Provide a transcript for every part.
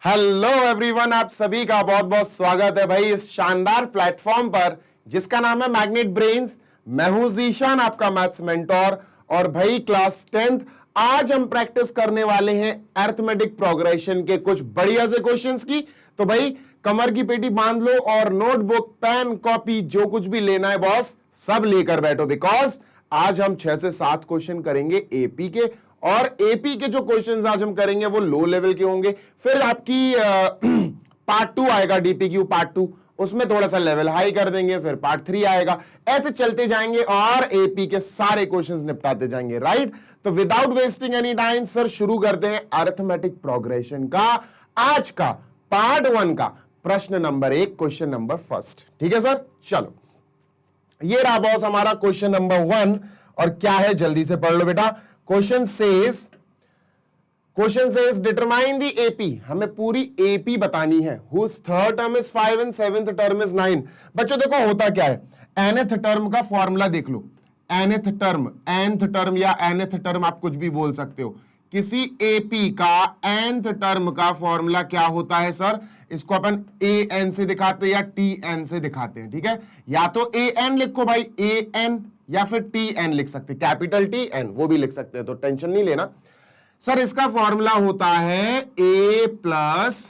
Hello everyone, आप सभी का बहुत बहुत स्वागत है भाई इस शानदार प्लेटफॉर्म पर जिसका नाम है मैग्नेट ब्रेन्स। मैं हूं जीशान, आपका मैथ्स मेंटोर। और भाई क्लास 10th आज हम प्रैक्टिस करने वाले हैं अरिथमेटिक प्रोग्रेशन के कुछ बढ़िया से क्वेश्चंस की। तो भाई कमर की पेटी बांध लो और नोटबुक, पेन, कॉपी जो कुछ भी लेना है बॉस सब लेकर बैठो, बिकॉज आज हम 6 से 7 क्वेश्चन करेंगे एपी के। और एपी के जो क्वेश्चंस आज हम करेंगे वो लो लेवल के होंगे। फिर आपकी पार्ट 2 आएगा, डीपीक्यू पार्ट 2, उसमें थोड़ा सा लेवल हाई कर देंगे। फिर पार्ट 3 आएगा, ऐसे चलते जाएंगे और एपी के सारे क्वेश्चंस निपटाते जाएंगे, राइट। तो without wasting any time sir शुरू करते हैं अरिथमेटिक प्रोग्रेशन का आज का पार्ट 1 का प्रश्न नंबर 1, क्वेश्चन नंबर फर्स्ट। ठीक है सर, चलो ये रहा बॉस हमारा क्वेश्चन नंबर 1। और क्या है जल्दी से पढ़ लो बेटा। Question says determine the AP, हमें पूरी एपी बतानी है। Whose third term is 5 and seventh term is 9। बच्चों देखो होता क्या है, nth टर्म का फॉर्मूला देख लो। nth टर्म या nth टर्म आप कुछ भी बोल सकते हो। किसी एपी का nth टर्म का फॉर्मूला क्या होता है सर, इसको अपन an से दिखाते हैं या tn से दिखाते हैं। ठीक है, या तो an लिखो भाई, an, या फिर tn लिख सकते, कैपिटल Tn वो भी लिख सकते हैं, तो टेंशन नहीं लेना सर। इसका फॉर्मूला होता है a प्लस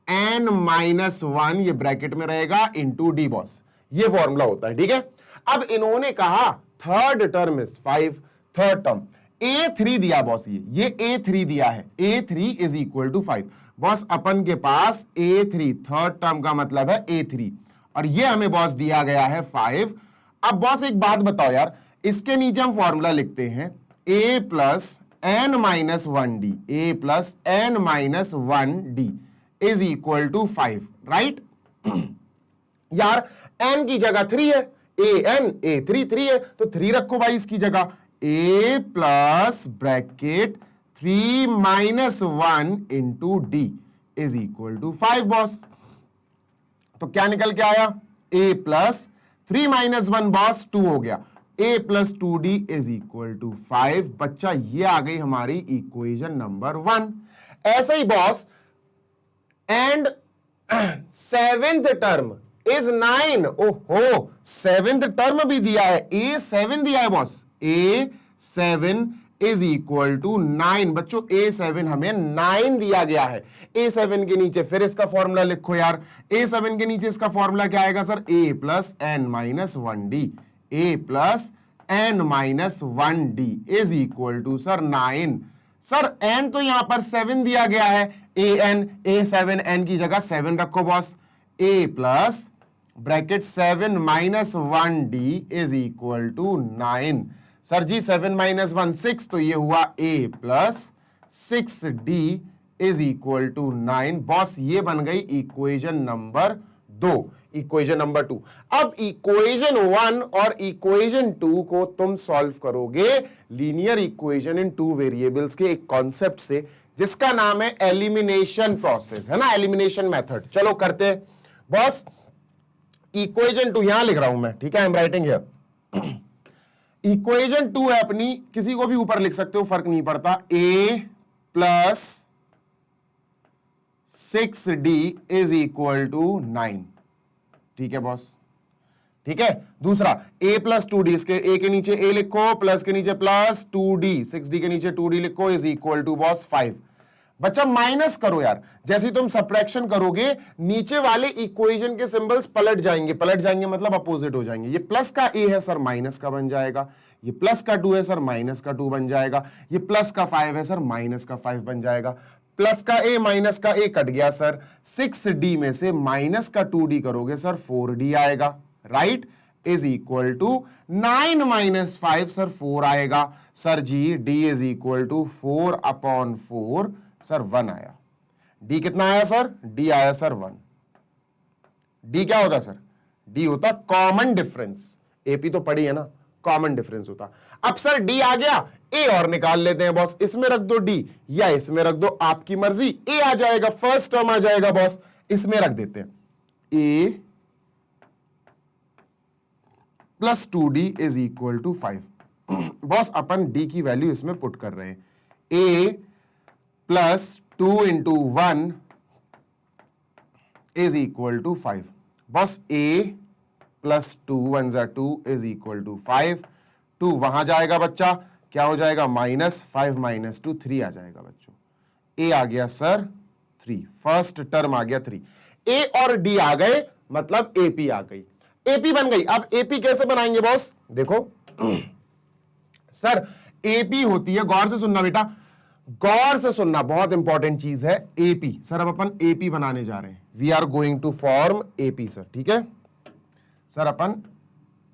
n-1, ये ब्रैकेट में रहेगा, इंटू डी बॉस, ये फॉर्मूला होता है। ठीक है, अब इन्होंने कहा third term is 5, third term a3 दिया बॉस, ये a3 दिया है, a3 is equal to 5। Boss अपन के पास a3 थर्ड टर्म का मतलब है a3, और ये हमें बॉस दिया गया है 5। अब बॉस एक बात बताओ यार, इसके नीचे हम फॉर्मूला लिखते हैं a plus n-1d, a plus n-1d is equal to 5, right. यार n की जगह 3 है, a3 है, तो 3 रखो भाई इसकी जगह। a plus bracket 3 minus 1 into D is equal to 5 boss. तो क्या निकल के आया, a प्लस 3 माइनस 1 बॉस 2 हो गया, a plus 2d is equal to 5। बच्चा ये आ गई हमारी इक्वेशन नंबर 1। ऐसे ही boss and seventh term is 9। ओहो, सेवेंथ टर्म भी दिया है, a7 दिया है boss, a7 is equal to 9। बच्चों a7 हमें 9 दिया गया है। a7 के नीचे फिर इसका फॉर्मूला लिखो यार, a7 के नीचे इसका फॉर्मूला क्या आएगा sir, a plus n-1d, a plus n-1d is equal to sir 9। Sir n तो यहां पर 7 दिया गया है, a7 n की जगह 7 रखो boss, a plus bracket 7 minus 1d is equal to 9। Sir ji 7 minus 1 6, तो ये हुआ a plus 6d is equal to 9। Boss ये बन गई इक्वेशन नंबर 2, इक्वेशन नंबर 2। अब इक्वेशन 1 और इक्वेशन 2 को तुम सॉल्व करोगे लीनियर इक्वेशन इन 2 वेरिएबल्स के एक कॉन्सेप्ट से जिसका नाम है एलिमिनेशन प्रोसेस, है ना, एलिमिनेशन मेथड। चलो करते हैं बॉस। इक्वेशन 2 यहां लिख रहा हूं मैं, ठीक है, I am writing here. Equation 2 है अपनी, किसी को भी ऊपर लिख सकते हो, फर्क नहीं पड़ता। a plus 6d is equal to 9। ठीक है बॉस, ठीक है। दूसरा a प्लस 2d, इसके a के नीचे a लिखो, प्लस के नीचे प्लस 2d, 6d के नीचे 2d लिखो, इज इक्वल टू बॉस 5। बच्चा माइनस करो यार, जैसे तुम सब्ट्रैक्शन करोगे नीचे वाले इक्वेशन के सिंबल्स पलट जाएंगे मतलब अपोजिट हो जाएंगे। ये प्लस का a है सर, माइनस का बन जाएगा। ये प्लस का 2 है सर, माइनस का 2 बन जाएगा। ये प्लस का 5 है सर, माइनस का 5 बन जाएगा। प्लस का a माइनस का a कट गया सर, 6d में से माइनस का 2d करोगे सर 4d आएगा, right, is equal to 9 minus 5 sir 4 आएगा। Sir ji d is equal to 4 upon 4 sir 1 आया। d कितना आया सर, d आया सर 1। d क्या होता सर, d होता कॉमन डिफरेंस, एपी तो पढ़ी है ना, कॉमन डिफरेंस होता। अब सर d आ गया, a और निकाल लेते हैं बॉस, इसमें रख दो d या इसमें रख दो, आपकी मर्जी। a आ जाएगा, फर्स्ट टर्म आ जाएगा बॉस, इसमें रख देते हैं a plus 2d is equal to 5। Boss अपन d की वैल्यू इसमें पुट कर रहे हैं, a plus 2 into 1 is equal to 5। बस a प्लस 2 1 जा 2 इज इक्वल टू 5। 2 वहां जाएगा बच्चा, क्या हो जाएगा, माइनस 5 माइनस 2 3 आ जाएगा बच्चों। a आ गया सर 3, फर्स्ट टर्म आ गया 3। a और d आ गए, मतलब ap आ गई, ap बन गई। अब ap कैसे बनाएंगे बॉस, देखो सर ap होती है, गौर से सुनना बेटा, गौर से सुनना, बहुत इंपॉर्टेंट चीज है ap। सर अब अपन ap बनाने जा रहे हैं, we are going to form ap sir, ठीक है सर, अपन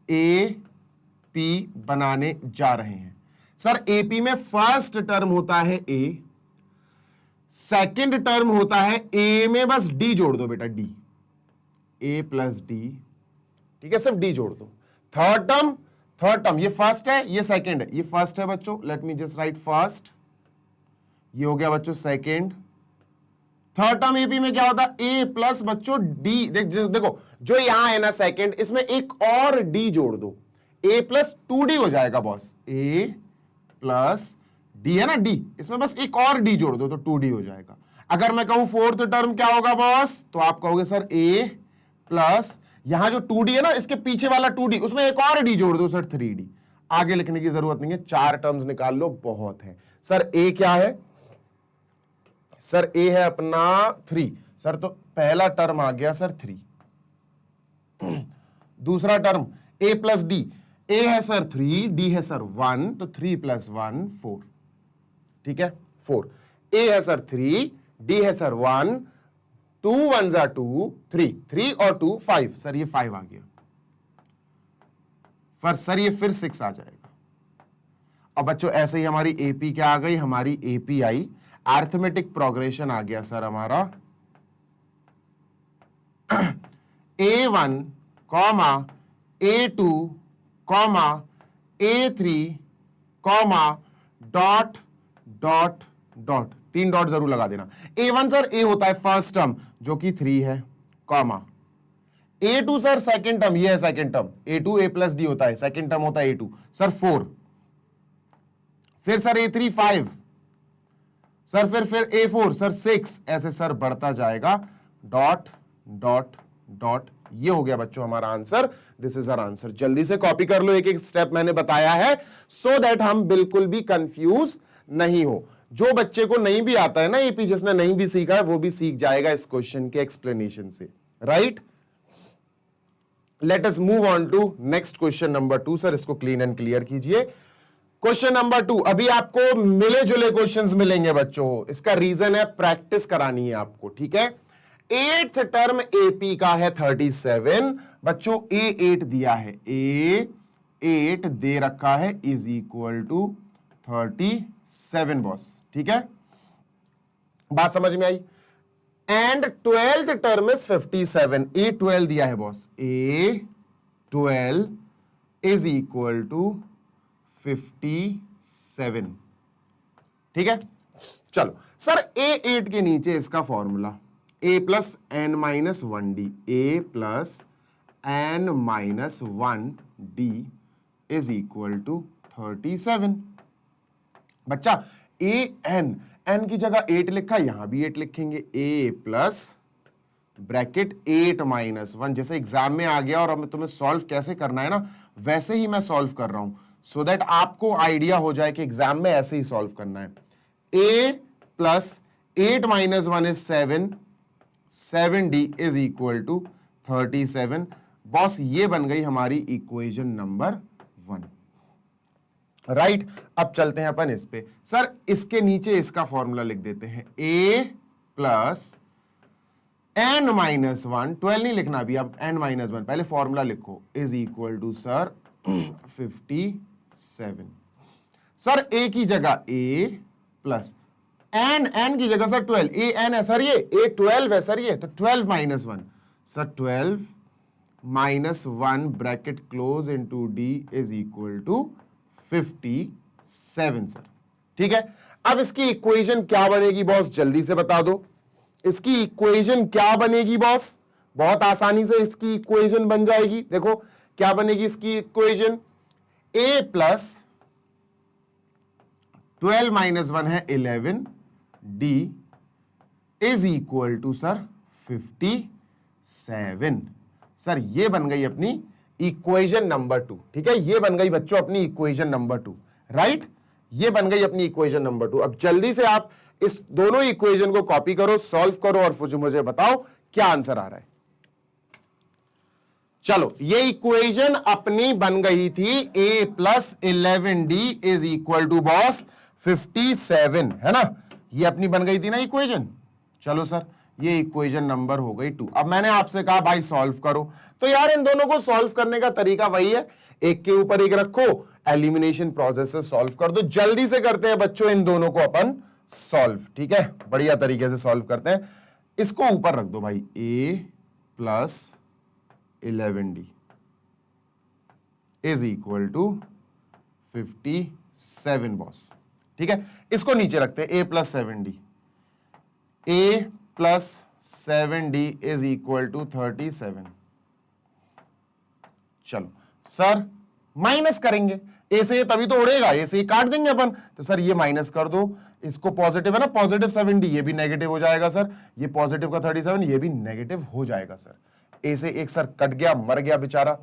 ap बनाने जा रहे हैं सर। ap में फर्स्ट टर्म होता है a, सेकंड टर्म होता है a में बस d जोड़ दो बेटा, d, a प्लस d, ठीक है, सिर्फ d जोड़ दो। थर्ड टर्म ये फर्स्ट है, ये सेकंड है, ये फर्स्ट है बच्चों, let me just right first, ये हो गया बच्चों सेकंड। थर्ड टर्म एपी में क्या होता है, a प्लस बच्चों d, देखो जो यहां है ना सेकंड, इसमें एक और d जोड़ दो, a प्लस 2d हो जाएगा बॉस, a प्लस d है ना d, इसमें बस एक और d जोड़ दो तो 2d हो जाएगा। अगर मैं कहूं फोर्थ टर्म क्या होगा बॉस, तो आप कहोगे सर a प्लस, यहां जो 2d है ना, इसके पीछे वाला 2d, उसमें एक और d जोड़ दो सर 3d। आगे लिखने की जरूरत नहीं है, 4 टर्म्स निकाल लो, बहुत है सर। a क्या है सर, a है अपना 3 सर, तो पहला टर्म आ गया सर 3। दूसरा term a plus d, a है सर 3, d है सर 1, तो 3 प्लस 1 4, ठीक है 4। a है सर 3, d है सर 1, 2 1 जा 2 3, 3 और 2 5 सर, ये 5 आ गया पर सर ये फिर 6 आ जाएगा। अब बच्चों ऐसे ही हमारी AP क्या आ गई, हमारी AP आई, अरिथमेटिक प्रोग्रेशन आ गया सर हमारा A1 comma A2 comma A3 comma dot dot dot, 3 dot जरूर लगा देना। A1 सर A होता है फर्स्ट टर्म जो कि 3 है, comma A2 sir second term, ये है second term, A2 A plus D होता है, सेकंड टर्म होता है A2 सर 4, फिर सर A3 5 सर, फिर A4 सर 6, ऐसे सर बढ़ता जाएगा, डॉट डॉट डॉट। ये हो गया बच्चों हमारा answer, this is our answer. जल्दी से कॉपी कर लो, एक एक स्टेप मैंने बताया है, सो दैट हम बिल्कुल भी कंफ्यूज नहीं हो। जो बच्चे को नहीं भी आता है ना एपी, जिसने नहीं भी सीखा है वो भी सीख जाएगा इस क्वेश्चन के एक्सप्लेनेशन से, right. Let us move on to next question number 2 sir, इसको क्लीन एंड क्लियर कीजिए। क्वेश्चन नंबर 2, अभी आपको मिले जुले क्वेश्चंस मिलेंगे बच्चों, इसका रीजन है प्रैक्टिस करानी है आपको, ठीक है। 8th टर्म एपी का है 37 बच्चों, A8 दिया है, A8 दे रखा है इज इक्वल टू 37 बॉस, ठीक है, बात समझ में आई। And 12th term is 57, A12 दिया है boss, A12 is equal to 57, ठीक है। चलो सर A8 के नीचे इसका formula a plus n minus 1d, a plus n minus 1d is equal to 37। बच्चा एन की जगह 8 लिखा, यहां भी 8 लिखेंगे, a प्लस ब्रैकेट 8 माइनस 1, जैसे एग्जाम में आ गया और अब तुम्हें सॉल्व कैसे करना है ना, वैसे ही मैं सॉल्व कर रहा हूं, सो दैट आपको आइडिया हो जाए कि एग्जाम में ऐसे ही सॉल्व करना है। a plus 8 minus 1 is 7, 7d is equal to 37। Boss ये बन गई हमारी इक्वेशन नंबर 1, राइट। अब चलते हैं अपन इस पे, सर इसके नीचे इसका फॉर्मूला लिख देते हैं, a प्लस एन माइनस 1, 12 नहीं लिखना अभी, अब एन माइनस 1 पहले फॉर्मूला लिखो, is equal to sir 57। Sir a की जगह a प्लस एन की जगह सर 12, ए एन है सर, ये ए 12 है सर, ये तो 12 minus 1 sir, 12 minus 1 bracket close into d is equal to 57 sir, ठीक है। अब इसकी इक्वेशन क्या बनेगी बॉस, जल्दी से बता दो, इसकी इक्वेशन क्या बनेगी बॉस, बहुत आसानी से इसकी इक्वेशन बन जाएगी। देखो क्या बनेगी इसकी इक्वेशन, a प्लस 12 माइनस 1 है 11 d is equal to sir 57। Sir ये बन गई अपनी इक्वेशन नंबर 2। ठीक है, ये बन गई बच्चों अपनी इक्वेशन नंबर 2, राइट। ये बन गई अपनी इक्वेशन नंबर 2। अब जल्दी से आप इस दोनों इक्वेशन को कॉपी करो, सॉल्व करो और मुझे बताओ क्या आंसर आ रहा है। चलो, ये इक्वेशन अपनी बन गई थी a plus 11d is equal to boss 57, है ना। ये अपनी बन गई थी ना इक्वेशन। चलो सर, ये इक्वेशन नंबर हो गई 2। अब मैंने आपसे कहा भाई सॉल्व करो, तो यार इन दोनों को सॉल्व करने का तरीका वही है, एक के ऊपर एक रखो, एलिमिनेशन प्रोसेस से सॉल्व कर दो। जल्दी से करते हैं बच्चों इन दोनों को अपन सॉल्व। ठीक है, बढ़िया तरीके से सॉल्व करते हैं। इसको ऊपर रख दो भाई, a plus 11d is equal to 57 boss. ठीक है, इसको नीचे रखते हैं, a plus 7d, a plus 7d is equal to 37। चलो सर, माइनस करेंगे, ए से तभी तो उड़ेगा, ए से काट देंगे अपन। तो सर ये माइनस कर दो, इसको पॉजिटिव है ना, पॉजिटिव 7d, ये भी नेगेटिव हो जाएगा सर। ये पॉजिटिव का 37, ये भी नेगेटिव हो जाएगा सर। ए से एक सर कट गया, मर गया बेचारा।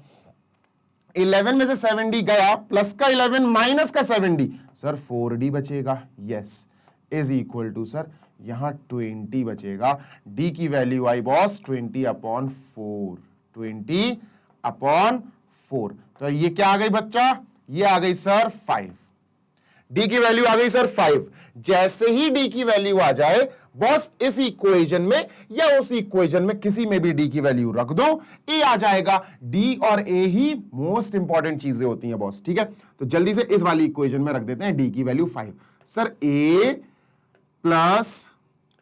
11 में से 7d गया, प्लस का 11 माइनस का 7d, सर 4d बचेगा। Yes, is equal to sir यहां 20 बचेगा। d की वैल्यू आई बॉस 20/4, 20/4। तो ये क्या आ गई बच्चा, ये आ गई सर 5। d की वैल्यू आ गई सर 5। जैसे ही d की वैल्यू आ जाए बॉस, इस इक्वेशन में या उस इक्वेशन में किसी में भी d की वैल्यू रख दो, a आ जाएगा। d और a ही मोस्ट इंपॉर्टेंट चीजें होती हैं बॉस। ठीक है, तो जल्दी से इस वाली इक्वेशन में रख देते हैं d की value 5। Sir a plus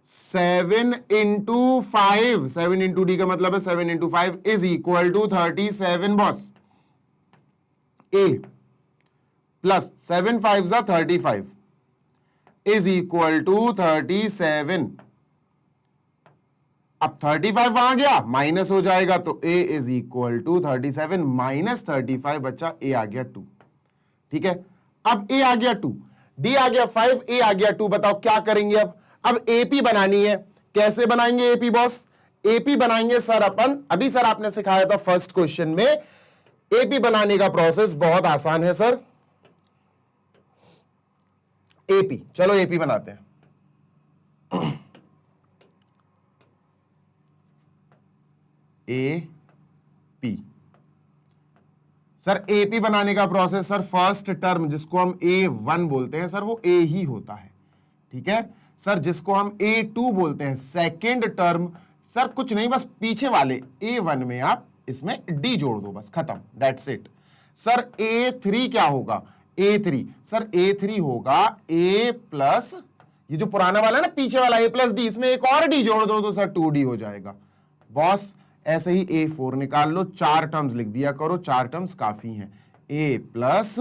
7 into 5, 7 into d का मतलब है 7 into 5 is equal to 37 boss. a plus 7 5 जा 35 इज इक्वल टू 37। अब 35 वहां गया, माइनस हो जाएगा, तो a is equal to 37 minus 35 बच्चा, a आ गया 2। ठीक है, अब a आ गया 2, d आ गया 5, a आ गया 2। बताओ क्या करेंगे अब AP बनानी है। कैसे बनाएंगे AP बॉस? AP बनाएंगे सर अपन, अभी सर आपने सिखाया था फर्स्ट क्वेश्चन में। AP बनाने का प्रोसेस बहुत आसान है सर। AP, चलो AP बनाते हैं। AP सर, AP बनाने का प्रोसेस सर, फर्स्ट टर्म जिसको हम A1 बोलते हैं सर, वो A ही होता है। ठीक है सर, जिसको हम A2 बोलते हैं सेकेंड टर्म, सर कुछ नहीं, बस पीछे वाले A1 में आप इसमें D जोड़ दो, बस खत्म, दैट्स इट। सर A3 क्या होगा? A3 सर, A3 होगा A प्लस, ये जो पुराना वाला है ना पीछे वाला A प्लस D, इसमें एक और D जोड़ दो तो सर 2D हो जाएगा बॉस। ऐसे ही A4 निकाल लो, 4 टर्म्स लिख दिया करो, 4 टर्म्स काफी हैं। A प्लस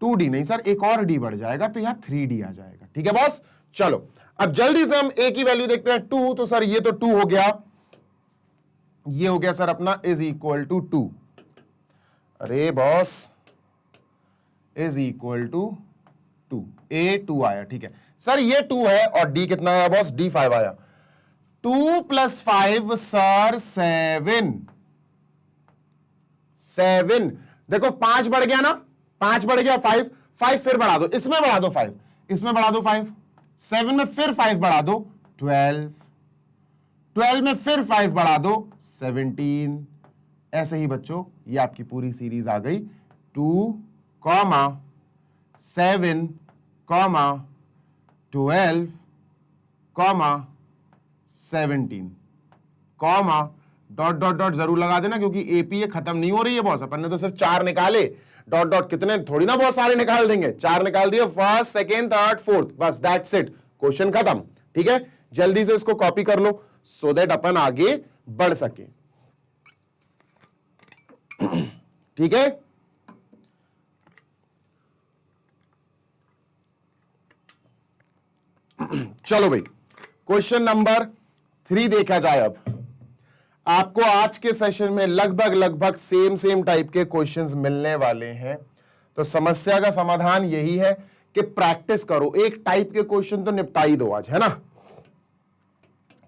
2D नहीं सर, एक और D बढ़ जाएगा तो यहां 3D आ जाएगा। ठीक है बॉस, चलो अब जल्दी से हम A की वैल्यू देखते हैं 2। तो सर ये तो 2 हो गया, ये हो गया सर अपना इज इक्वल टू 2। अरे boss, is equal to 2, A2 आया। ठीक है सर, ये 2 है और D कितना आया बॉस? D 5 आया। 2 प्लस 5 सर 7। देखो 5 बढ़ गया ना, 5 बढ़ गया, 5 फिर बढ़ा दो, इसमें बढ़ा दो 5, इसमें बढ़ा दो 5, 7 में फिर 5 बढ़ा दो 12 में फिर 5 बढ़ा दो 17। ऐसे ही बच्चों ये आपकी पूरी सीरीज आ गई। 2, 7, 12, 17, डॉट डॉट डॉट जरूर लगा देना, क्योंकि एपी ये खत्म नहीं हो रही है बॉस। अपन ने तो सिर्फ 4 निकाले, डॉट डॉट कितने थोड़ी ना बहुत सारे निकाल देंगे। 4 निकाल दिए, फर्स्ट, सेकेंड, थर्ड, फोर्थ, बस दैट्स इट, क्वेश्चन खत्म। ठीक है, जल्दी से इसको कॉपी कर लो सो दैट अपन आगे बढ़ सके। ठीक है, चलो भाई, क्वेश्चन नंबर 3 देखा जाए। अब आपको आज के सेशन में लगभग सेम टाइप के क्वेश्चंस मिलने वाले हैं। तो समस्या का समाधान यही है कि प्रैक्टिस करो, एक टाइप के क्वेश्चन तो निपटा ही दो आज, है ना।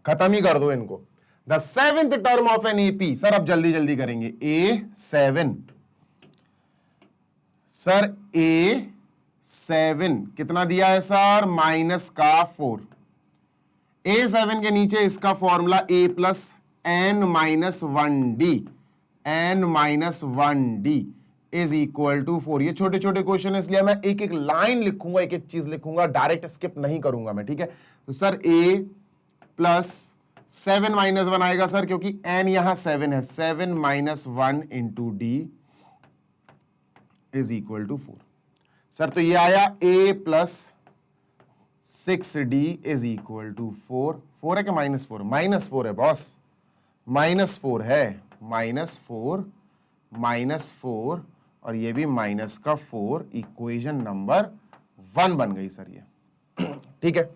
खत्म ही कर दो इनको। The seventh term of an AP, sir अब जल्दी जल्दी करेंगे। A7 सर A7 कितना दिया है सर, माइनस का 4। A7 के नीचे इसका formula A plus n minus 1D, n minus 1D is equal to 4। ये छोटे छोटे क्वेश्चन है इसलिए मैं एक एक लाइन लिखूंगा, एक एक चीज लिखूंगा, डायरेक्ट स्किप नहीं करूंगा मैं, ठीक है। तो सर A प्लस 7 माइनस 1 आएगा सर, क्योंकि n यहां 7 है, 7 minus 1 into D is equal to 4। Sir तो ये आया A plus 6D is equal to 4। 4 है कि माइनस 4? माइनस 4 है बॉस, माइनस 4 है, माइनस 4 माइनस 4 और ये भी माइनस का 4। इक्वेशन नंबर 1 बन गई सर ये, ठीक है।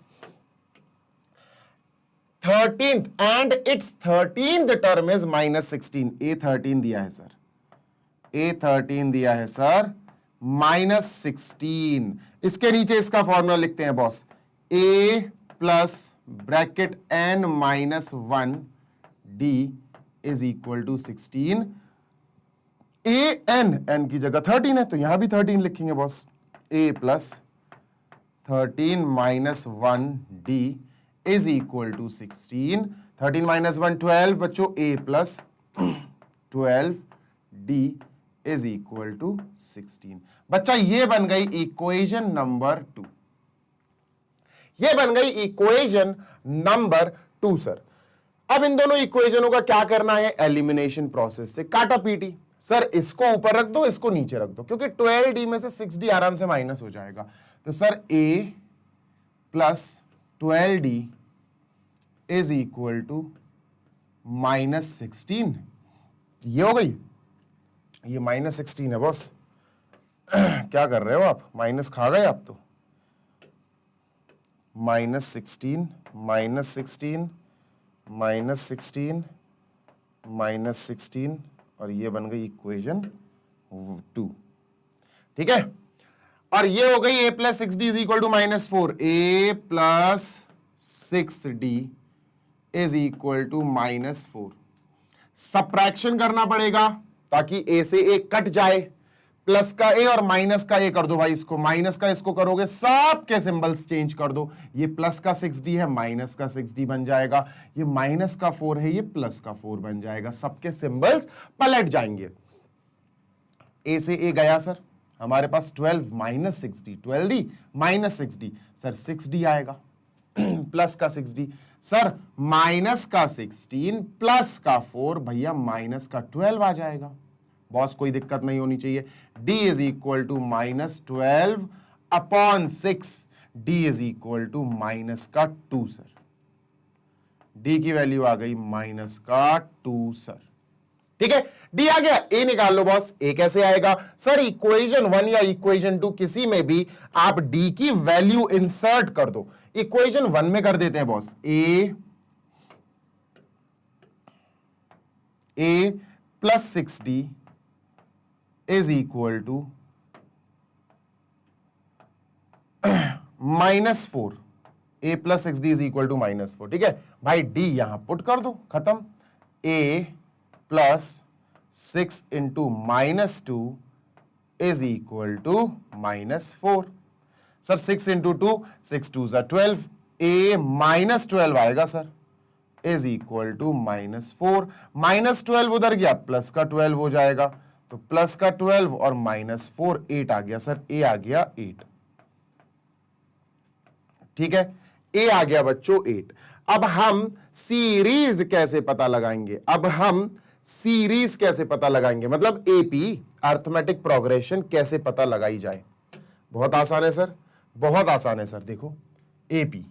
13th and it's 13th term is minus 16। A13 दिया है सर, A13 दिया है सर माइनस 16। इसके नीचे इसका फॉर्मूला लिखते हैं boss, A plus bracket n minus 1 D is equal to 16। n की जगह 13 है तो यहां भी 13 लिखेंगे boss. A plus 13 minus 1 D is equal to 16। 13 minus 1 12 बच्चों, A plus 12 D is equal to 16। बच्चा ये बन गई इक्वेशन नंबर 2, ये बन गई इक्वेशन नंबर 2 सर। अब इन दोनों इक्वेशनों का क्या करना है, एलिमिनेशन प्रोसेस से काटा पीटी। सर इसको ऊपर रख दो, इसको नीचे रख दो, क्योंकि 12D में से 6D आराम से माइनस हो जाएगा। तो sir A plus 12D is equal to minus 16। ये हो गई, ये माइनस 16 है बॉस। क्या कर रहे हो आप, माइनस खा गए आप तो। माइनस 16 माइनस 16 माइनस 16 माइनस 16 और ये बन गई इक्वेशन 2, ठीक है। और ये हो गई A plus 6D is equal to minus 4। A plus 6D is equal to minus 4। Subtraction करना पड़ेगा ताकि A से A कट जाए, प्लस का A और माइनस का A कर दो भाई। इसको माइनस का इसको करोगे, सबके सिंबल्स चेंज कर दो। ये प्लस का 6D है, माइनस का 6D बन जाएगा। ये माइनस का 4 है, ये प्लस का 4 बन जाएगा। सबके सिंबल्स पलट जाएंगे। A से A गया सर, हमारे पास 12 minus 6D, 12D minus 6D, sir 6D आएगा। प्लस का 6D सर, माइनस का 16 प्लस का 4 भैया माइनस का 12 आ जाएगा। बॉस कोई दिक्कत नहीं होनी चाहिए। D is equal to minus 12 upon 6, D is equal to minus का 2 सर। D की वैल्यू आ गई माइनस का 2 सर, ठीक है। D आ गया, A निकाल लो बॉस। A कैसे आएगा सर, इक्वेशन 1 या इक्वेशन 2 किसी में भी आप D की वैल्यू इंसर्ट कर दो। इक्वेशन 1 में कर देते हैं boss, A plus 6D is equal to minus 4। A plus 6D is equal to minus 4, ठीक है भाई। D यहां पुट कर दो, खत्म। A plus 6 into minus 2 is equal to minus 4। Sir 6 into 2, 6 2 ज़ा 12। A माइनस 12 आएगा sir, is equal to minus 4। Minus 12 उधर गया, प्लस का 12 हो जाएगा। तो प्लस का 12 और माइनस 4, 8 आ गया सर। A आ गया 8, ठीक है। A आ गया बच्चों 8। अब हम सीरीज कैसे पता लगाएंगे, अब हम सीरीज कैसे पता लगाएंगे, मतलब AP अर्थमेटिक प्रोग्रेशन कैसे पता लगाई जाए। बहुत आसान है सर, बहुत आसान है सर। देखो AP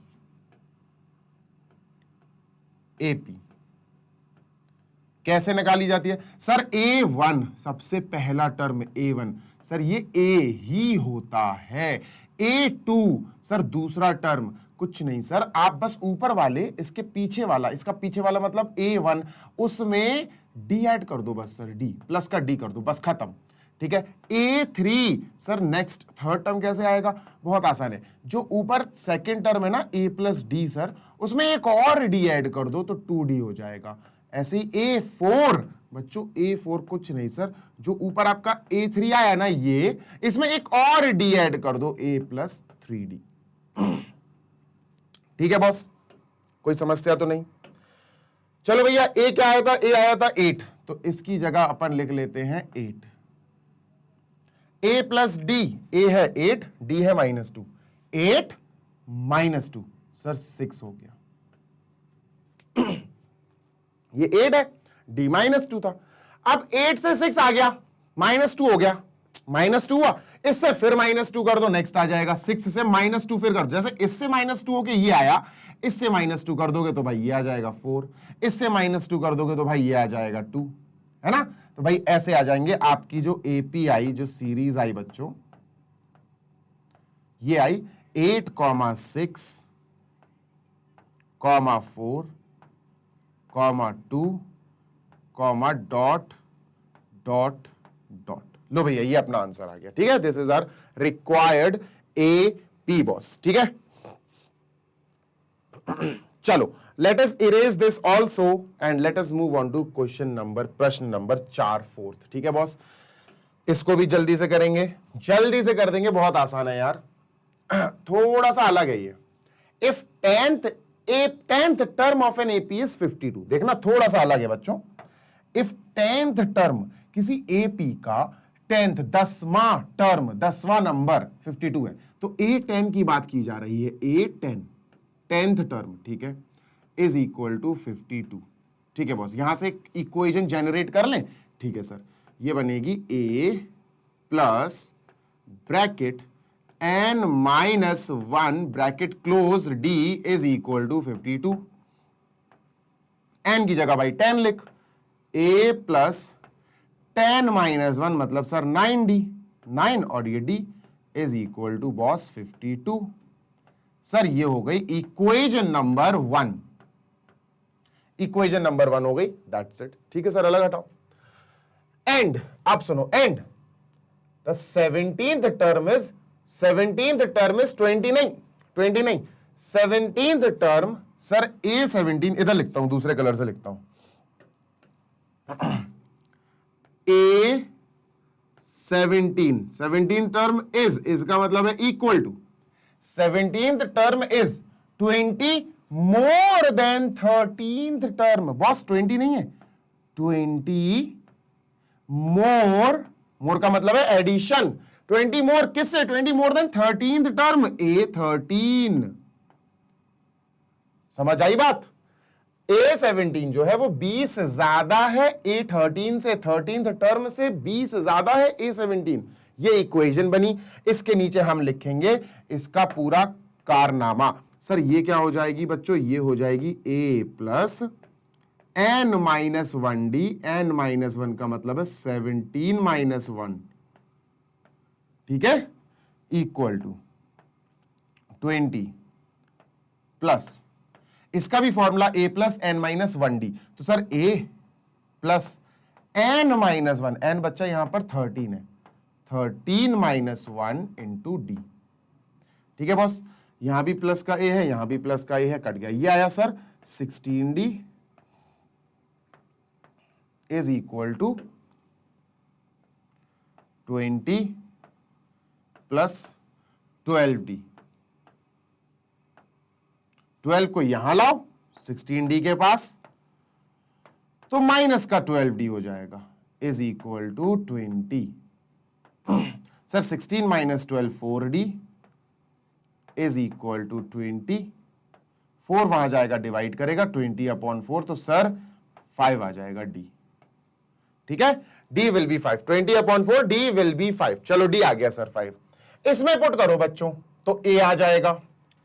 कैसे निकाली जाती है सर। A1 सबसे पहला टर्म A1 सर, ये A ही होता है। A2 सर दूसरा टर्म, कुछ नहीं सर, आप बस ऊपर वाले इसके पीछे वाला, इसका पीछे वाला मतलब A1, उसमें D ऐड कर दो बस सर, D प्लस का D कर दो, बस खत्म, ठीक है। A3 sir next third term कैसे आएगा, बहुत आसान है। जो ऊपर सेकेंड टर्म है ना A प्लस D सर, उसमें एक और डी ऐड कर दो तो 2d हो जाएगा। ऐसे ही A4 बच्चों, A4 कुछ नहीं सर, जो ऊपर आपका A3 आया ना, ये इसमें एक और डी ऐड कर दो, A प्लस 3d। ठीक है बॉस, कोई समस्या तो नहीं? चलो भैया, A क्या आया था? A आया था 8, तो इसकी जगह अपन लिख लेते हैं 8। A प्लस डी, A है 8, D है -2, 8 -2 सर 6 हो गया। ये 8 है, D -2 था। अब 8 से 6 आ गया, -2 हो गया, -2 हुआ, इससे फिर -2 कर दो, नेक्स्ट आ जाएगा। 6 से -2 फिर कर दो, जैसे इससे -2 होके ये आया, इससे -2 कर दोगे तो भाई ये आ जाएगा 4, इससे -2 कर दोगे तो भाई ये आ जाएगा 2, है ना? तो भाई ऐसे आ जाएंगे आपकी जो एपीआई, जो सीरीज आई बच्चों, ये आई 8, 6, 4, 2, डॉट डॉट डॉट। लो भैया, ये अपना आंसर आ गया। ठीक है, this is our required AP boss. ठीक है, चलो let us erase this also and let us move on to question number, प्रश्न नंबर 4, 4। ठीक है बॉस, इसको भी जल्दी से करेंगे, जल्दी से कर देंगे, बहुत आसान है यार, थोड़ा सा अलग है ये। If tenth term of an AP is 52, देखना थोड़ा सा अलग है बच्चों। इफ 10th टर्म किसी एपी का 10th 10वां टर्म, 10वां नंबर 52 है, तो A10 की बात की जा रही है, A10 10th टर्म, ठीक है, इज इक्वल टू 52। ठीक है बॉस, यहां से एक इक्वेशन जनरेट कर लें। ठीक है सर, ये बनेगी A plus bracket n-1 bracket close D is equal to 52। n की जगह भाई 10 लिख, A प्लस 10-1 मतलब सर 9D, 9 और ये D is equal to boss 52। Sir ये हो गई इक्वेशन नंबर 1, इक्वेशन नंबर 1 हो गई, दैट्स इट। ठीक है सर, अलग हटाओ। एंड अब सुनो, and the 17th term is 29, 17th term sir A17, इधर लिखता हूं, दूसरे कलर से लिखता हूं, A17 टर्म इज का मतलब है equal to 17th term is 20 more than 13th term. Boss 20 नहीं है, 20 मोर का मतलब है एडिशन, 20 मोर किससे? 20 more than 13th term, A13। समझ आई बात? A17 जो है वो 20 ज्यादा है A13 से, 13th टर्म से 20 ज्यादा है A17। ये इक्वेशन बनी, इसके नीचे हम लिखेंगे इसका पूरा कारनामा। सर ये क्या हो जाएगी बच्चों? ये हो जाएगी A प्लस n-1D, n-1 का मतलब है 17-1, ठीक है, इक्वल टू 20 प्लस, इसका भी फॉर्मूला A प्लस n-1D। तो sir A plus n-1, n बच्चा यहां पर 13 है, 13-1 इंटू D। ठीक है बॉस, यहां भी प्लस का A है, यहां भी प्लस का A है, कट गया, ये आया sir 16D is equal to 20 plus 12D। 12 को यहां लाओ 16D के पास, तो माइनस का 12D हो जाएगा, is equal to 20। Sir 16 minus 12 4D is equal to 20। 4 वहां जाएगा, डिवाइड करेगा 20/4, तो सर 5 आ जाएगा D। ठीक है, D will be 5, 20/4 D will be 5। चलो D आ गया सर 5, इसमें पुट करो बच्चों तो A आ जाएगा।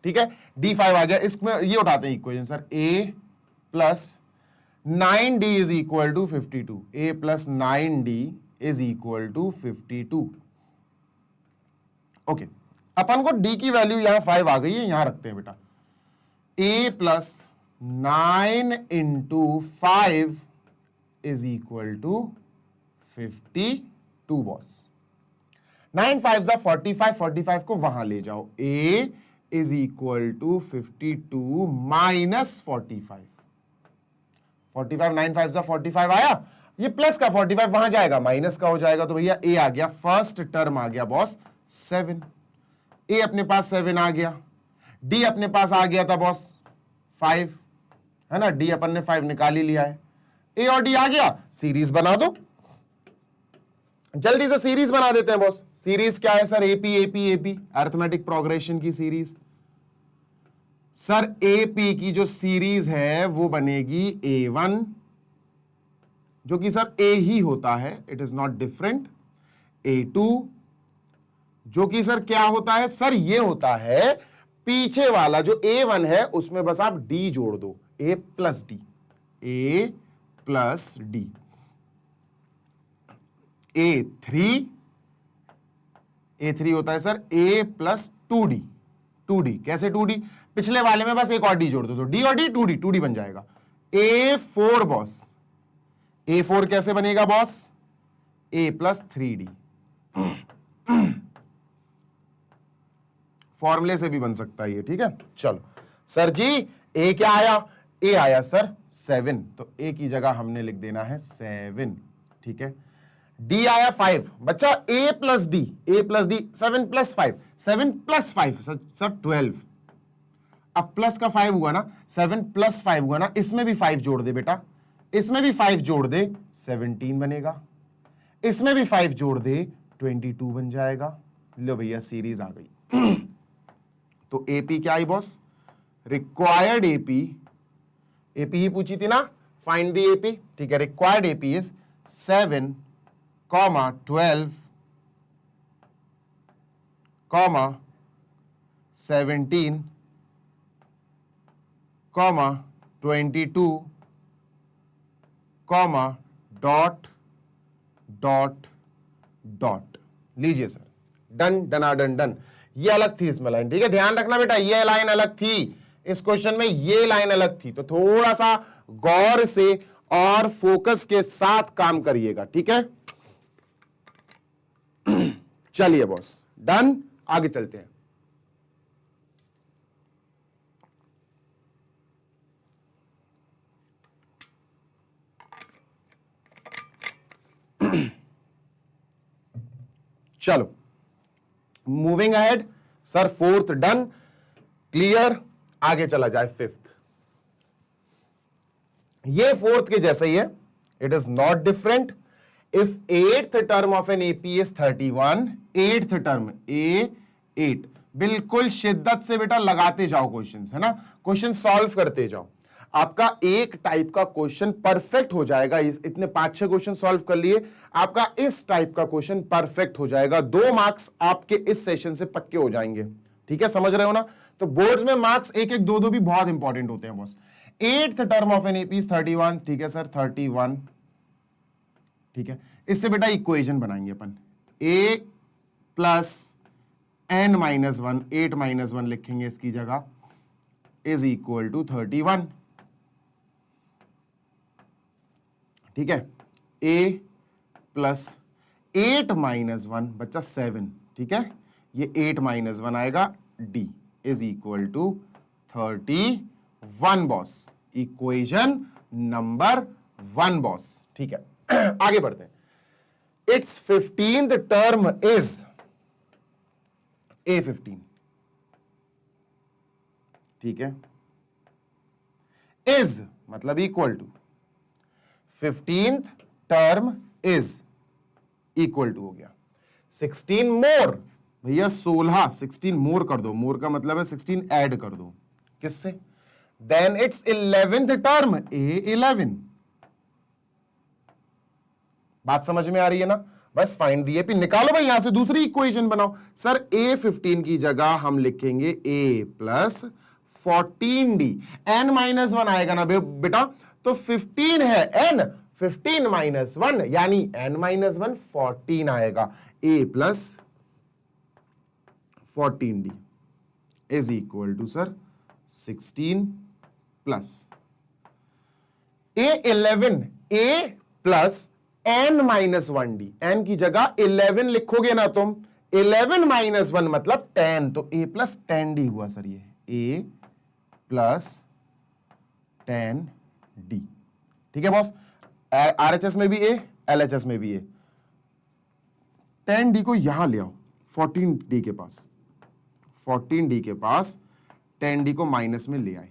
ठीक है, D 5 आ गया, इसमें ये उठाते हैं equation sir, A plus 9D is equal to 52, A plus 9D is equal to 52। Okay, अपन को D की वैल्यू यहां 5 आ गई है, यहां रखते हैं बेटा, A plus 9 into 5 is equal to 52 boss. 9 5 45, 45 को वहां ले जाओ, A is equal to 52 minus 45। 45 9 5 45 आया, ये प्लस का 45 वहां जाएगा, माइनस का हो जाएगा, तो भैया ए आ गया, फर्स्ट टर्म आ गया बॉस 7। ए अपने पास 7 आ गया, डी अपने पास आ गया था बॉस 5, है ना, डी अपन ने 5 निकाल ही लिया है, ए और डी आ गया, सीरीज बना दो, जल्दी से सीरीज बना देते हैं बॉस। सीरीज क्या है sir? AP AP AP, arithmetic progression की सीरीज। सर एपी की जो सीरीज है वो बनेगी A1, जो कि सर ए ही होता है, it is not different. A2 जो कि सर क्या होता है? सर ये होता है पीछे वाला जो A1 है उसमें बस आप D जोड़ दो, A plus D, A plus D. A3 होता है sir A plus 2D। 2D कैसे 2D? पिछले वाले में बस एक और D जोड़ दो, तो D और D 2D, 2D बन जाएगा। A4 बॉस, A4 कैसे बनेगा बॉस? A plus 3D। फॉर्मूले से भी बन सकता है ये, ठीक है। चलो सर जी, A क्या आया? A आया सर 7, तो A की जगह हमने लिख देना है 7, ठीक है। D आया 5, बच्चा A plus D, A plus D 7 plus 5, 7 plus 5 sir 12। अब प्लस का 5 हुआ ना, 7 प्लस 5 हुआ ना, इसमें भी 5 जोड़ दे बेटा, इसमें भी 5 जोड़ दे 17 बनेगा, इसमें भी 5 जोड़ दे 22 बन जाएगा। लो भैया सीरीज आ गई। तो एपी क्या आई बॉस? रिक्वायर्ड एपी, एपी ही पूछी थी ना, फाइंड द एपी, ठीक है। Required AP is 7, 12, 17, 22, dot dot dot. लीजिए सर, डन डना डन डन। ये अलग थी इसमें लाइन, ठीक है, ध्यान रखना बेटा, ये लाइन अलग थी इस क्वेश्चन में, ये लाइन अलग थी, तो थोड़ा सा गौर से और फोकस के साथ काम करिएगा, ठीक है। चलिए बॉस, डन, आगे चलते हैं। चलो moving ahead sir, fourth done, clear, आगे चला जाए फिफ्थ। ये फोर्थ के जैसा ही है, it is not different. If eighth term of an AP is 31, eighth term A8, बिल्कुल शिद्दत से बेटा लगाते जाओ क्वेश्चंस, है ना, क्वेश्चन सॉल्व करते जाओ, आपका एक टाइप का क्वेश्चन परफेक्ट हो जाएगा। इतने 5-6 क्वेश्चन सॉल्व कर लिए, आपका इस टाइप का क्वेश्चन परफेक्ट हो जाएगा। 2 मार्क्स आपके इस सेशन से पक्के हो जाएंगे, ठीक है, समझ रहे हो ना। तो बोर्ड्स में मार्क्स 1-1, 2-2 भी बहुत इंपॉर्टेंट होते हैं boss. Eighth term of an AP 31, ठीक है सर, 31, ठीक है। इससे बेटा इक्वेशन बनाएंगे अपन, a plus n minus 1, 8 minus 1 लिखेंगे इसकी जगह, इज इक्वल टू 31, ठीक है। a प्लस 8 माइनस 1 बच्चा 7, ठीक है, ये 8 माइनस 1 आएगा, d is equal to 31 boss, equation number 1 boss, ठीक है। आगे बढ़ते हैं। It's 15th term is A15, ठीक है, इज मतलब equal to, 15th term is equal to हो गया 16 मोर, भैया 16, 16 मोर कर दो, मोर का मतलब है 16 ऐड कर दो, किससे? Then it's 11th term A11, बात समझ में आ रही है ना। बस फाइंड दी एपी निकालो भाई, यहां से दूसरी इक्वेशन बनाओ। सर A15 की जगह हम लिखेंगे A plus 14D, n minus 1 आएगा ना बेटा, तो 15 है n, 15 माइनस 1 यानी n माइनस 1 14 आएगा, A plus 14D is equal to sir 16 plus A11, A plus n minus 1D, n की जगह 11 लिखोगे ना तुम, 11 माइनस 1 मतलब 10, तो a प्लस 10d हुआ सर, ये a प्लस 10d। ठीक है बॉस, RHS में भी a, LHS में भी a। 10d को यहां ले आओ 14d के पास, 14d के पास 10d को माइनस में ले आए,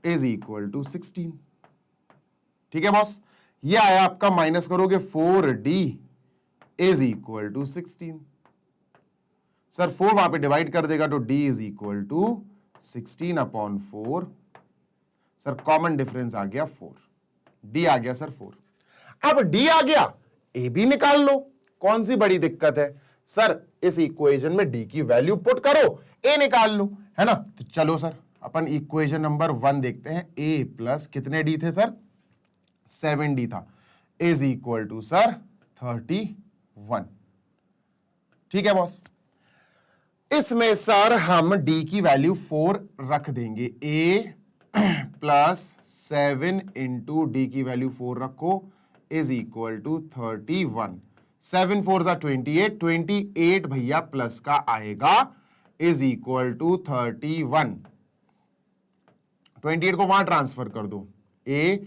इज इक्वल टू 16। ठीक है बॉस, ये आया आपका, माइनस करोगे 4d is equal to 16। Sir 4 वहां पे डिवाइड कर देगा तो d is equal to 16 upon 4। Sir common difference आ गया 4, d आ गया सर 4। अब d आ गया, a भी निकाल लो, कौन सी बड़ी दिक्कत है सर, इस इक्वेशन में d की वैल्यू पुट करो, a निकाल लो, है ना। तो चलो सर अपन इक्वेशन नंबर 1 देखते हैं। a प्लस कितने d थे सर, 7d था, इज इक्वल टू सर 31। ठीक है बॉस, इसमें सर हम d की वैल्यू 4 रख देंगे। a प्लस 7 इंटू डी की वैल्यू 4 रखो, इज इक्वल टू 31। 7 4 जा 28, 28 भैया प्लस का आएगा, इज इक्वल टू 31। 28 को वहां ट्रांसफर कर दो, a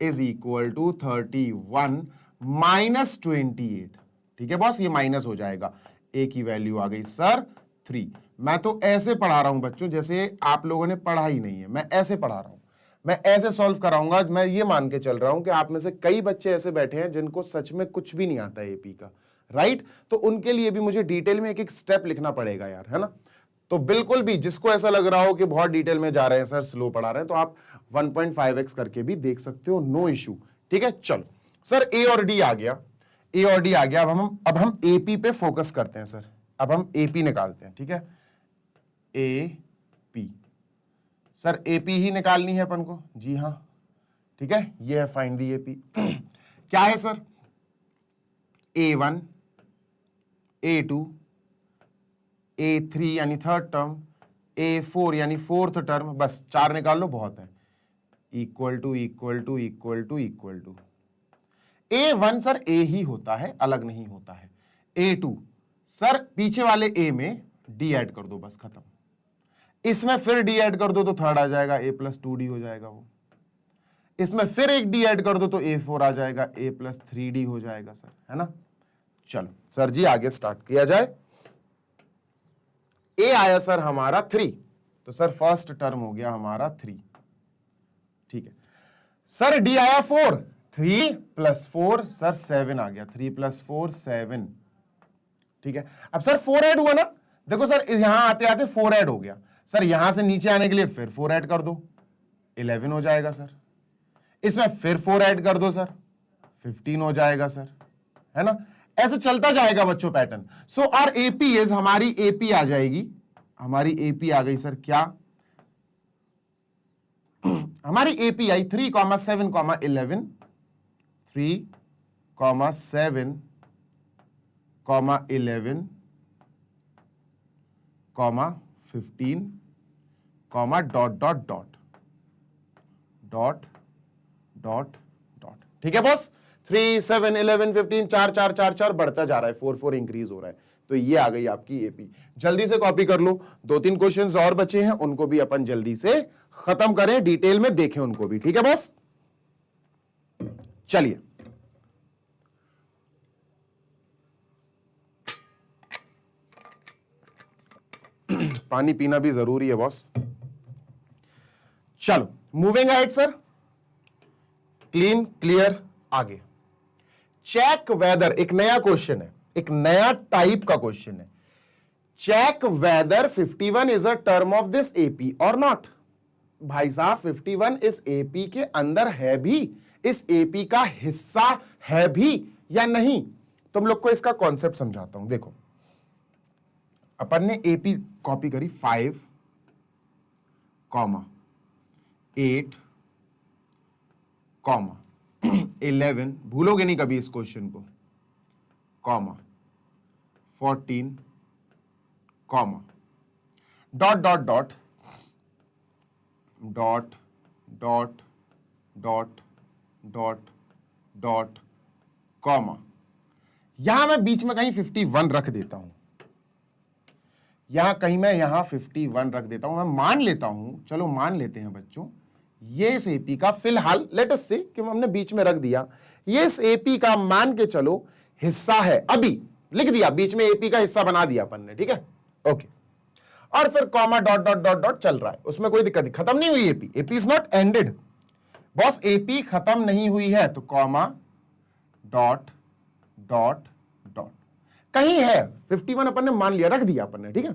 is equal to 31 minus 28। ठीक है बॉस, ये माइनस हो जाएगा, a की वैल्यू आ गई सर 3। मैं तो ऐसे पढ़ा रहा हूं बच्चों, जैसे आप लोगों ने पढ़ा ही नहीं है, मैं ऐसे पढ़ा रहा हूं, मैं ऐसे सॉल्व कराऊंगा। मैं ये मान के चल रहा हूं कि आप में से कई बच्चे ऐसे बैठे हैं जिनको सच में कुछ भी नहीं आता एपी का, राइट। तो उनके लिए भी मुझे डिटेल में एक एक स्टेप लिखना पड़ेगा यार, है ना। तो बिल्कुल भी जिसको ऐसा लग रहा हो कि बहुत डिटेल में जा रहे हैं सर, स्लो पढ़ा रहे हैं, तो आप 1.5x करके भी देख सकते हो, नो इशू। ठीक है, चलो सर ए और डी आ गया, ए और डी आ गया। अब हम एपी पे फोकस करते हैं सर, अब हम एपी निकालते हैं। ठीक है, ए पी, सर एपी ही निकालनी है अपन को, जी हाँ। ठीक है, ये है फाइंड दी एपी। क्या है सर, A1, A2, A3 यानी थर्ड टर्म, A4 यानी फोर्थ टर्म, बस 4 निकाल लो बहुत है, equal to equal to equal to equal to. A1 sir A ही होता है, अलग नहीं होता है। A2 सर पीछे वाले A में D ऐड कर दो, बस खत्म। इसमें फिर D ऐड कर दो तो थर्ड आ जाएगा, A प्लस 2D हो जाएगा वो। इसमें फिर एक D ऐड कर दो तो A4 आ जाएगा, A प्लस 3D हो जाएगा सर, है ना। चलो सर जी आगे स्टार्ट किया जाए। A आया सर हमारा 3, तो सर फर्स्ट टर्म हो गया हमारा 3। ठीक है सर, D आया 4, 3 प्लस 4 सर 7 आ गया, 3 प्लस 4 7। ठीक है, अब सर 4 ऐड हुआ ना, देखो सर यहां आते आते 4 ऐड हो गया सर, यहां से नीचे आने के लिए फिर 4 ऐड कर दो, 11 हो जाएगा सर। इसमें फिर 4 ऐड कर दो सर, 15 हो जाएगा सर, है ना। ऐसे चलता जाएगा बच्चों pattern. So our AP is, हमारी एपी आ जाएगी, हमारी एपी आ गई सर क्या, हमारी एपी आई 3, 7, 11, 3, 7, 11, 15, dot dot dot dot dot dot. ठीक है बॉस, 3, 7, 11, 15, 4 4 4 4 बढ़ता जा रहा है, 4 4 इंक्रीज हो रहा है। तो ये आ गई आपकी एपी, जल्दी से कॉपी कर लो। 2-3 क्वेश्चंस और बचे हैं, उनको भी अपन जल्दी से खत्म करें, डिटेल में देखें उनको भी। ठीक है बॉस, चलिए पानी पीना भी जरूरी है बॉस। चलो moving ahead sir, clean clear आगे। चेक वेदर, एक नया क्वेश्चन है, एक नया टाइप का क्वेश्चन है। Check whether 51 is a term of this AP और नॉट। भाई साहब 51 इस एपी के अंदर है भी, इस एपी का हिस्सा है भी या नहीं। तुम लोग को इसका कॉन्सेप्ट समझाता हूं, देखो अपन ने एपी कॉपी करी 5, 8, 11, भूलोगे नहीं कभी इस क्वेश्चन को, 14, dot dot dot dot dot dot dot dot comma. यहां मैं बीच में कहीं 51 रख देता हूं, यहां कहीं मैं यहां 51 रख देता हूं, मैं मान लेता हूं, चलो मान लेते हैं बच्चों, ये इस एपी का फिलहाल लेट अस से कि हमने बीच में रख दिया, ये इस एपी का मान के चलो हिस्सा है, अभी लिख दिया बीच में एपी का हिस्सा बना दिया अपन ने, ठीक है, ओके। और फिर comma dot dot dot dot चल रहा है, उसमें कोई दिक्कत नहीं, खत्म नहीं हुई AP, AP is not ended boss, AP खत्म नहीं हुई है, तो कॉमा डॉट डॉट डॉट कहीं है 51 अपन ने मान लिया, रख दिया अपन ने, ठीक है।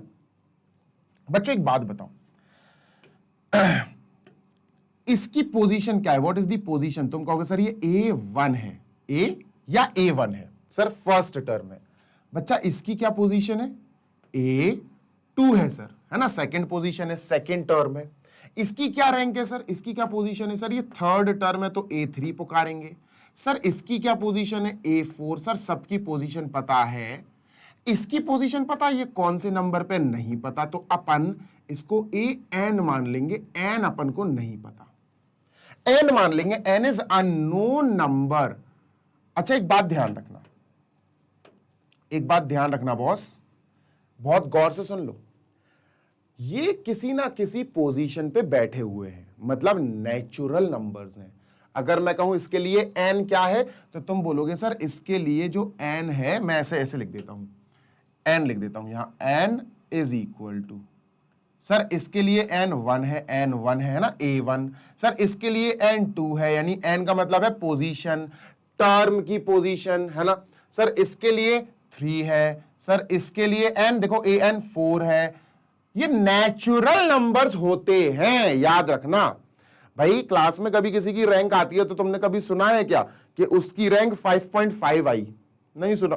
बच्चों एक बात बताओ, इसकी पोजीशन क्या है, व्हाट इज दी पोजीशन, तुम कहोगे सर ये A1 है, A या A1 है, सर फर्स्ट टर्म है, बच्चा इसकी क्या पोजीशन है, A2 है सर, है ना, सेकंड पोजीशन है, सेकंड टर्म है। इसकी क्या रैंक है सर, इसकी क्या पोजीशन है सर, ये थर्ड टर्म है तो A3 पुकारेंगे। सर इसकी क्या पोजीशन है, A4, सर सबकी पोजीशन पता है, इसकी पोजीशन पता, ये कौन से नंबर पे नहीं पता, तो अपन इसको AN मान लेंगे, N अपन को नहीं पता, N मान लेंगे, N इज अननोन नंबर। अच्छा एक बात ध्यान रखना, एक बात ध्यान रखना बॉस, बहुत गौर से सुन लो, ये किसी ना किसी पोजीशन पे बैठे हुए हैं, मतलब नेचुरल नंबर्स हैं। अगर मैं कहूं इसके लिए n क्या है, तो तुम बोलोगे सर इसके लिए जो n है, मैं ऐसे ऐसे लिख देता हूं, n लिख देता हूं यहां, n is equal to, sir इसके लिए n 1 है, n 1 है ना, A1, सर इसके लिए n 2 है, यानी n का मतलब है पोजीशन, टर्म की पोजीशन, है ना, सर इसके लिए 3 है, सर इसके लिए n देखो an 4 है। ये नेचुरल नंबर्स होते हैं, याद रखना भाई। क्लास में कभी किसी की रैंक आती है तो तुमने कभी सुना है क्या कि उसकी रैंक 5.5 आई, नहीं सुना।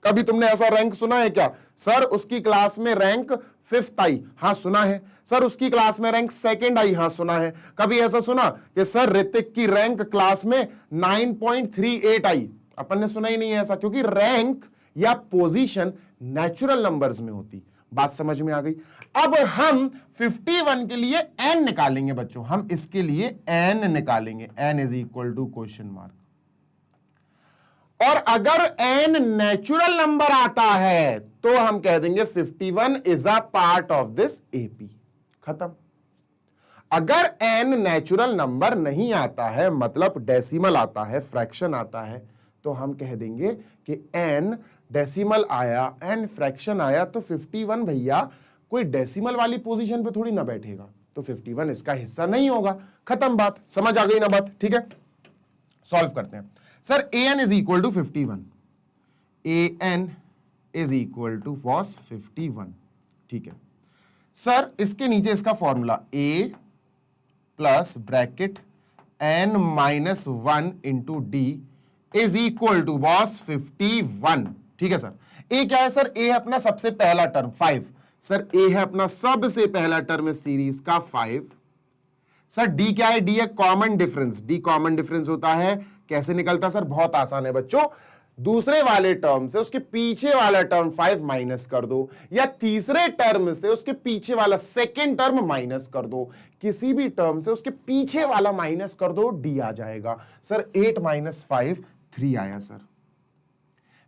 कभी तुमने ऐसा रैंक सुना है क्या, सर उसकी क्लास में रैंक 5th आई, हाँ सुना है। सर उसकी क्लास में रैंक 2nd आई, हाँ सुना है। कभी ऐसा सुना कि सर ऋतिक की रैंक क्लास में 9.38 आई, अपन ने सुना ही नहीं है ऐसा, क्योंकि रैंक या पोजीशन नेचुरल नंबर्स में होती। बात समझ में आ गई। अब हम 51 के लिए n निकालेंगे बच्चों, हम इसके लिए n निकालेंगे, n is equal to question mark. और अगर n नेचुरल नंबर आता है तो हम कह देंगे 51 is a part of this AP, खत्म। अगर n नेचुरल नंबर नहीं आता है, मतलब डेसिमल आता है, फ्रैक्शन आता है, तो हम कह देंगे कि n डेसिमल आया, n फ्रैक्शन आया, तो 51 भैया कोई डेसिमल वाली पोजीशन पे थोड़ी ना बैठेगा, तो 51 इसका हिस्सा नहीं होगा, खत्म बात। समझ आ गई ना बात, ठीक है। सॉल्व करते हैं। Sir an is equal to 51, an is equal to boss 51, ठीक है सर। इसके नीचे इसका formula a plus bracket n minus 1 into D is equal to boss 51, ठीक है सर। a क्या है सर, a है अपना सबसे पहला टर्म 5, सर a है अपना सबसे पहला टर्म इस सीरीज का 5। सर d क्या है, d है common difference, d common difference होता है, कैसे निकलता सर, बहुत आसान है बच्चों, दूसरे वाले टर्म से उसके पीछे वाला टर्म 5 माइनस कर दो, या तीसरे टर्म से उसके पीछे वाला सेकेंड टर्म माइनस कर दो, किसी भी टर्म से उसके पीछे वाला माइनस कर दो, डी आ जाएगा। सर 8 माइनस 5 3 आया सर,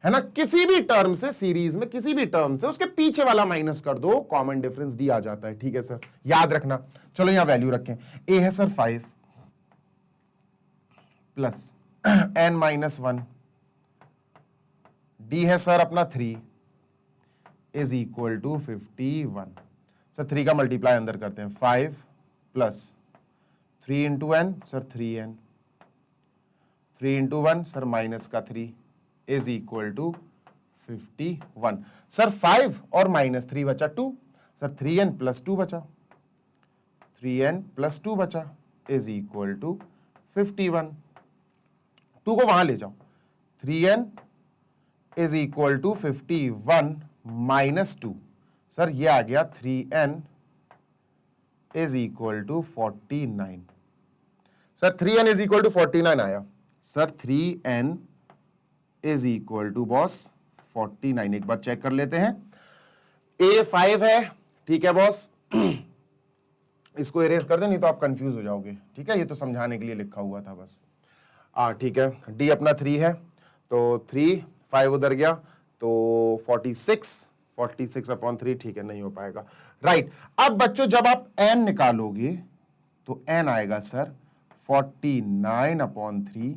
है ना। किसी भी टर्म से सीरीज में किसी भी टर्म से उसके पीछे वाला माइनस कर दो, कॉमन डिफरेंस डी आ जाता है, ठीक है सर, याद रखना। चलो यहां वैल्यू रखें, ए है sir 5 plus n minus 1, D है सर अपना 3 इज इक्वल टू 51। सर 3 का मल्टीप्लाई अंदर करते हैं, 5 plus 3 into N, sir 3n, 3 into 1 sir minus का 3 इज इक्वल टू 51। सर 5 और माइनस 3 बचा 2, सर 3n प्लस 2 बचा, 3n प्लस 2 बचा इज इक्वल टू 51। 2 को वहां ले जाओ, 3n is equal to 51 minus 2, sir ये आ गया 3n is equal to 49। Sir 3n is equal to 49 आया, sir 3n is equal to boss 49। एक बार चेक कर लेते हैं, a 5 है, ठीक है बॉस, इसको इरेज कर दे, नहीं तो आप कंफ्यूज हो जाओगे, ठीक है, ये तो समझाने के लिए लिखा हुआ था बस। ठीक है, d अपना 3 है, तो 3 5 उधर गया तो 46/3 ठीक है, नहीं हो पाएगा। राइट, अब बच्चों जब आप n निकालोगे तो n आएगा सर 49/3,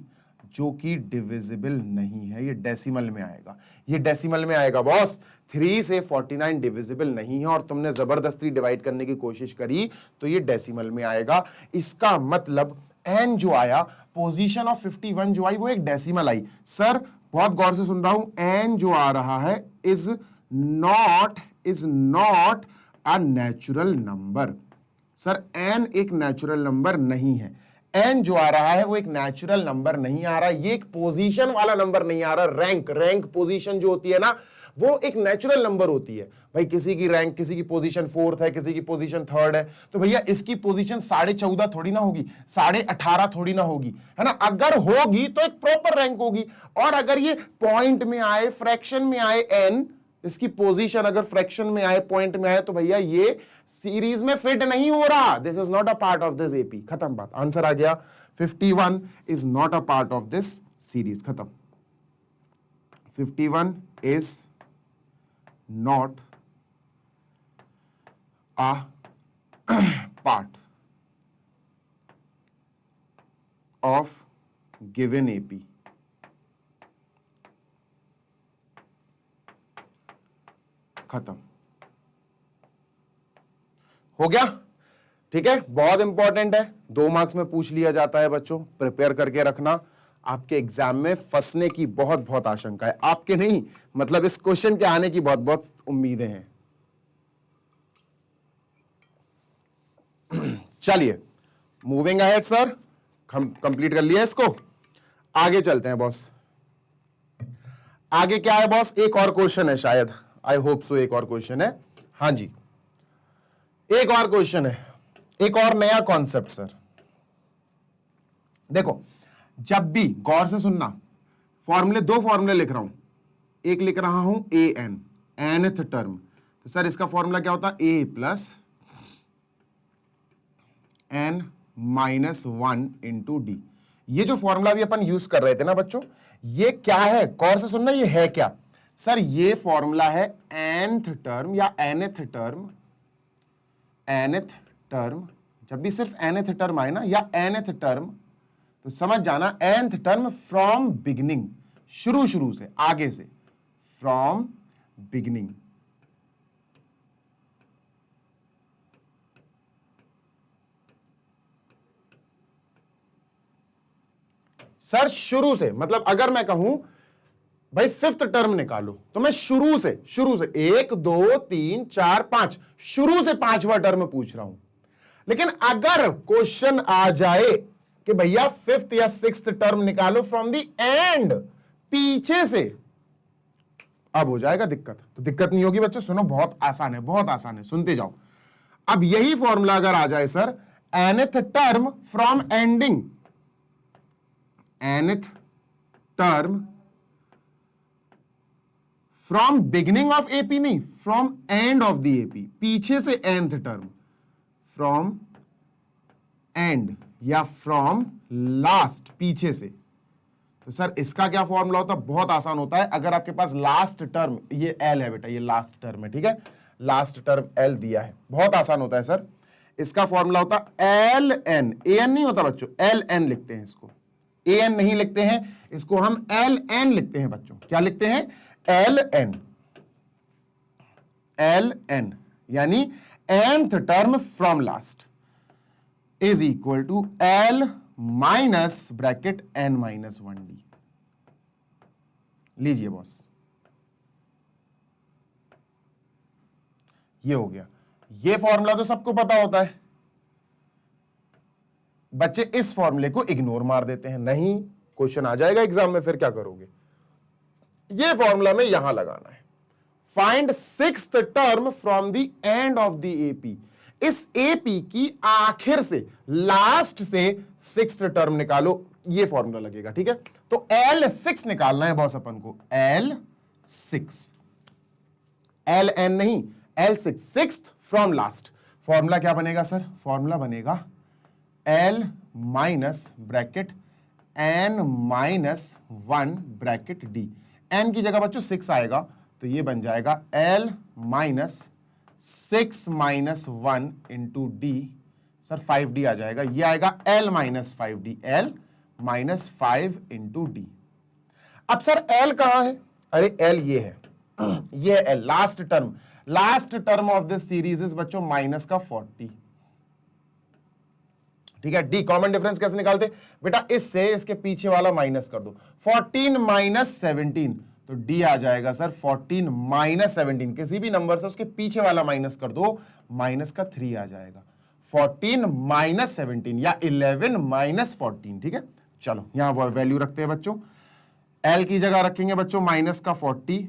जो कि डिविजिबल नहीं है, ये डेसिमल में आएगा, ये डेसिमल में आएगा बॉस। 3 से 49 डिविजिबल नहीं है और तुमने जबरदस्ती डिवाइड करने की कोशिश करी तो ये डेसिमल में आएगा। इसका मतलब n जो आया, पोजीशन ऑफ 51 जो आई वो एक डेसिमल आई। सर बहुत गौर से सुन रहा हूं, n जो आ रहा है is not a natural number. Sir n एक नेचुरल नंबर नहीं है, n जो आ रहा है वो एक नेचुरल नंबर नहीं आ रहा, ये एक पोजीशन वाला नंबर नहीं आ रहा। रैंक पोजीशन जो होती है ना, वो एक नेचुरल नंबर होती है। भाई किसी की रैंक, किसी की पोजीशन 4th है, किसी की पोजीशन 3rd है, तो भैया इसकी पोजीशन 14.5 थोड़ी ना होगी, 18.5 थोड़ी ना होगी, है ना। अगर होगी तो एक प्रॉपर रैंक होगी। और अगर ये पॉइंट में आए, फ्रैक्शन में आए n, इसकी पोजीशन अगर फ्रैक्शन में आए, पॉइंट में आए, तो भैया ये सीरीज में फिट नहीं हो रहा। This is not a part of this AP. खत्म बात, आंसर आ गया। 51 is not a part of this series. खत्म। 51 is not a part of given AP. खत्म हो गया। ठीक है, बहुत इंपॉर्टेंट है, 2 मार्क्स में पूछ लिया जाता है बच्चों, प्रिपेयर करके रखना। आपके एग्जाम में फंसने की बहुत बहुत आशंका है, आपके नहीं, मतलब इस क्वेश्चन के आने की बहुत बहुत उम्मीदें हैं। चलिए मूविंग अहेड सर, हम कंप्लीट कर लिया इसको, आगे चलते हैं बॉस। आगे क्या है बॉस? एक और क्वेश्चन है शायद, आई होप सो एक और क्वेश्चन है। हाँ जी, एक और क्वेश्चन है, एक और नया कॉन्सेप्ट सर। देखो, जब भी गौर से सुनना, फॉर्मूले, 2 फॉर्मूले लिख रहा हूं, एक लिख रहा हूं ए एन, nth टर्म, तो सर इसका फॉर्मूला क्या होता है? a plus n minus 1 into D. ये जो फॉर्मूला भी अपन यूज कर रहे थे ना बच्चों, ये क्या है? गौर से सुनना, ये है क्या सर? ये फॉर्मूला है nth टर्म या nth टर्म, nth टर्म, जब भी सिर्फ nth टर्म आए ना या nth टर्म, तो समझ जाना nth टर्म फ्रॉम बिगिनिंग, शुरू से, आगे से, फ्रॉम बिगिनिंग। सर शुरू से मतलब अगर मैं कहूं भाई 5th टर्म निकालो, तो मैं शुरू से 1 2 3 4 5, शुरू से 5वां टर्म पूछ रहा हूं। लेकिन अगर क्वेश्चन आ जाए कि भैया 5th या 6th टर्म निकालो फ्रॉम द एंड, पीछे से, अब हो जाएगा दिक्कत। तो दिक्कत नहीं होगी बच्चों, सुनो, बहुत आसान है, बहुत आसान है, सुनते जाओ। अब यही फॉर्मूला अगर आ जाए sir, nth term from ending, nth term from beginning of AP नहीं, from end of the AP, पीछे से nth टर्म, फ्रॉम एंड या फ्रॉम लास्ट, पीछे से, तो सर इसका क्या फॉर्मूला होता है? बहुत आसान होता है। अगर आपके पास लास्ट टर्म, ये एल है बेटा, ये लास्ट टर्म है, ठीक है, लास्ट टर्म एल दिया है, बहुत आसान होता है सर। इसका फॉर्मूला होता है एल एन, ए एन नहीं होता बच्चों, एल एन लिखते हैं इसको, ए एन नहीं लिखते हैं इसको, हम एल एन लिखते हैं बच्चों। क्या लिखते हैं? एल एन, एल एन, यानी nth term from last is equal to L minus bracket n minus 1d। लीजिए बॉस, ये हो गया। ये फॉर्मूला तो सबको पता होता है, बच्चे इस फॉर्मूले को इग्नोर मार देते हैं। नहीं, क्वेश्चन आ जाएगा एग्जाम में, फिर क्या करोगे? ये फॉर्मूला में यहां लगाना है, find 6th term from the end of the AP. इस एपी की आखिर से, लास्ट से 6th टर्म निकालो, ये फॉर्मूला लगेगा, ठीक है। तो L6 निकालना है बॉस अपन को, L6, LN नहीं, L6, 6th from last. Formula क्या बनेगा सर? फॉर्मूला बनेगा L minus bracket N minus 1 bracket D। n की जगह बच्चों 6 आएगा तो ये बन जाएगा l minus 6 minus 1 into D, sir 5d आ जाएगा, ये आएगा l minus 5d, l minus 5 into D. अब सर l कहां है? अरे l ये है, ये है l, last term of this series is बच्चों माइनस का 40, ठीक है। डी कॉमन डिफरेंस कैसे निकालते बेटा? इससे इसके पीछे वाला माइनस कर दो, 14 माइनस 17, तो डी आ जाएगा सर 14 माइनस 17, किसी भी नंबर से उसके पीछे वाला माइनस कर दो, माइनस का 3 आ जाएगा, 14 माइनस 17 या 11 माइनस 14, ठीक है। चलो यहां वो वैल्यू रखते हैं बच्चों, एल की जगह रखेंगे बच्चों माइनस का 40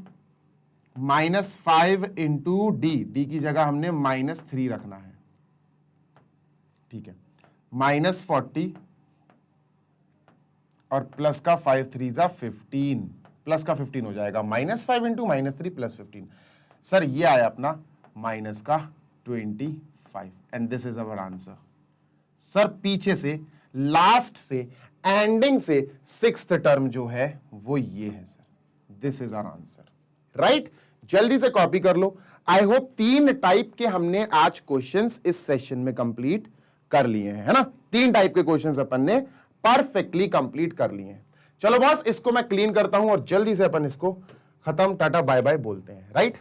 माइनस 5 इंटू डी, डी की जगह हमने माइनस 3 रखना है, ठीक है, माइनस 40 और प्लस का 5 3 जा 15, प्लस का 15 हो जाएगा, minus 5 into minus 3 plus 15, sir ये आया अपना माइनस का 25 and this is our answer. Sir पीछे से लास्ट से एंडिंग से 6th टर्म जो है वो ये है sir, this is our answer, right. जल्दी से कॉपी कर लो। आई होप 3 टाइप के हमने आज क्वेश्चंस इस सेशन में कंप्लीट कर लिए हैं, है ना। 3 टाइप के क्वेश्चंस अपन ने परफेक्टली कंप्लीट कर लिए हैं। चलो बॉस इसको मैं क्लीन करता हूं और जल्दी से अपन इसको खत्म, टाटा बाय बाय बोलते हैं, राइट।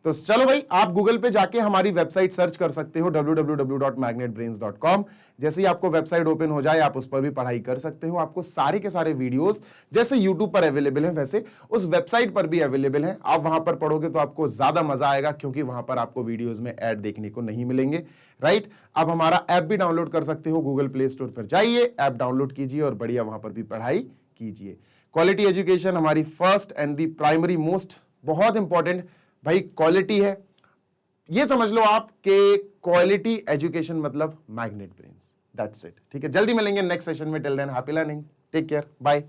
तो चलो भाई, आप गूगल पे जाके हमारी वेबसाइट सर्च कर सकते हो www.magnetbrains.com। जैसे ही आपको वेबसाइट ओपन हो जाए आप उस पर भी पढ़ाई कर सकते हो। आपको सारे के सारे वीडियोस जैसे यूट्यूब पर अवेलेबल हैं वैसे उस वेबसाइट पर भी अवेलेबल हैं। आप वहां पर पढ़ोगे तो आपको ज्यादा मजा आएगा, क्योंकि वहां पर आपको वीडियोस में ऐड देखने को नहीं मिलेंगे, राइट। आप हमारा ऐप भी डाउनलोड कर सकते हो, गूगल प्ले स्टोर पर जाइए, ऐप डाउनलोड कीजिए और बढ़िया वहां पर भी पढ़ाई कीजिए। क्वालिटी एजुकेशन हमारी first and the primary most बहुत इंपॉर्टेंट भाई क्वालिटी है। ये समझ लो आप कि क्वालिटी एजुकेशन मतलब मैग्नेट ब्रेन्स, दैट्स इट, ठीक है। जल्दी मिलेंगे नेक्स्ट सेशन में, till then happy learning, take care, bye.